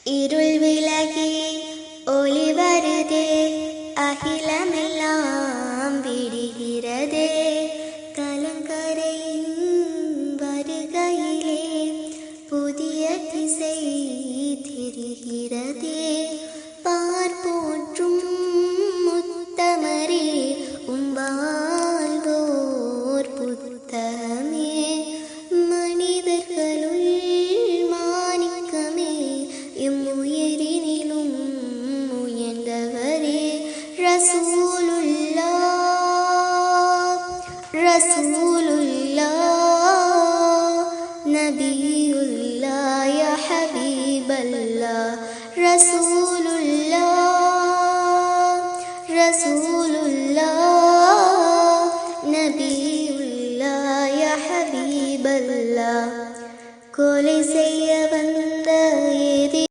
ഇരുൾ വിലകി ഒളി വരുതേ, അഖിലമെല്ലാം വിടുகிறதே. கலங்கரையின் வருகையிலே புதிய திசை தெரிகிறதே. பார் போற்றும் முத்தமரே, வாழ்வோர் புத்தகமே. மனிதர்களுள் மாணிக்கமே, இம்முயிரினிலும் உயர்ந்தவரே. ரசூலுல்லாஹ் ரசூலுல்லாஹ் நபியுல்லாஹ் யா ஹபீபல்லாஹ். ரசூலுல்லாஹ் ரசூலுல்லாஹ்